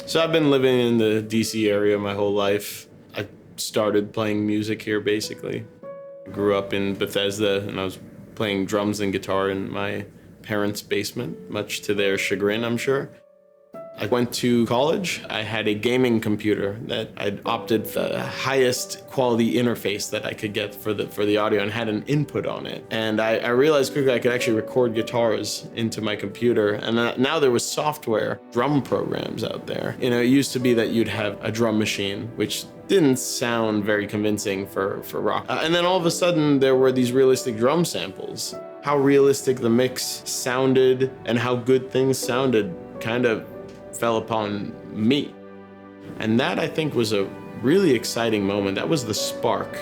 So I've been living in the DC area my whole life. I started playing music here basically. I grew up in Bethesda and I was playing drums and guitar in my parents' basement, much to their chagrin, I'm sure. I went to college. I had a gaming computer that I'd opted for the highest quality interface that I could get for the audio and had an input on it. And I realized quickly I could actually record guitars into my computer. And now there was software, drum programs out there. You know, it used to be that you'd have a drum machine, which didn't sound very convincing for rock. And then all of a sudden there were these realistic drum samples. How realistic the mix sounded and how good things sounded kind of fell upon me. And that, I think, was a really exciting moment. That was the spark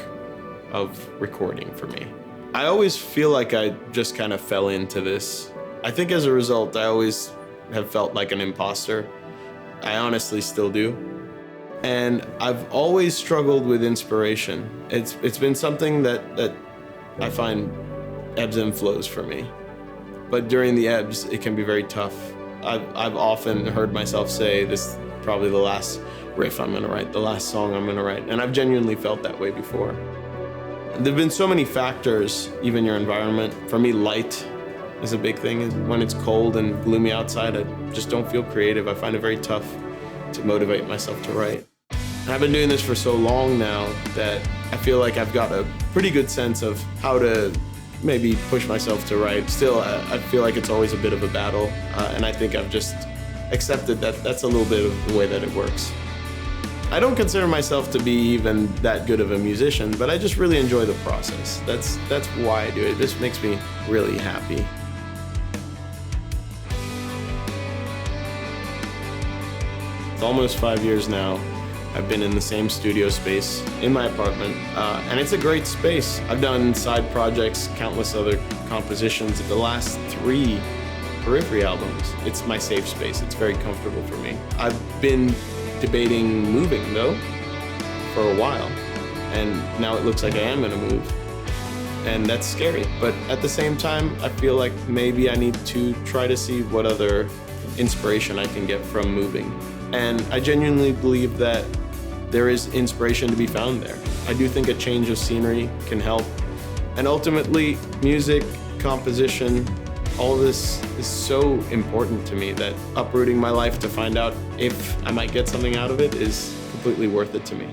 of recording for me. I always feel like I just kind of fell into this. I think as a result, I always have felt like an imposter. I honestly still do. And I've always struggled with inspiration. It's been something that I find ebbs and flows for me. But during the ebbs, it can be very tough. I've often heard myself say, this is probably the last riff I'm gonna write, the last song I'm gonna write, and I've genuinely felt that way before. There've been so many factors, even your environment. For me, light is a big thing. When it's cold and gloomy outside, I just don't feel creative. I find it very tough to motivate myself to write. And I've been doing this for so long now that I feel like I've got a pretty good sense of how to maybe push myself to write. Still, I feel like it's always a bit of a battle, and I think I've just accepted that that's a little bit of the way that it works. I don't consider myself to be even that good of a musician, but I just really enjoy the process. That's why I do it. This makes me really happy. It's almost 5 years now. I've been in the same studio space in my apartment, and it's a great space. I've done side projects, countless other compositions. The last 3 Periphery albums, it's my safe space. It's very comfortable for me. I've been debating moving, though, for a while, and now it looks like I am gonna move, and that's scary. But at the same time, I feel like maybe I need to try to see what other inspiration I can get from moving. And I genuinely believe that there is inspiration to be found there. I do think a change of scenery can help. And ultimately, music, composition, all of this is so important to me that uprooting my life to find out if I might get something out of it is completely worth it to me.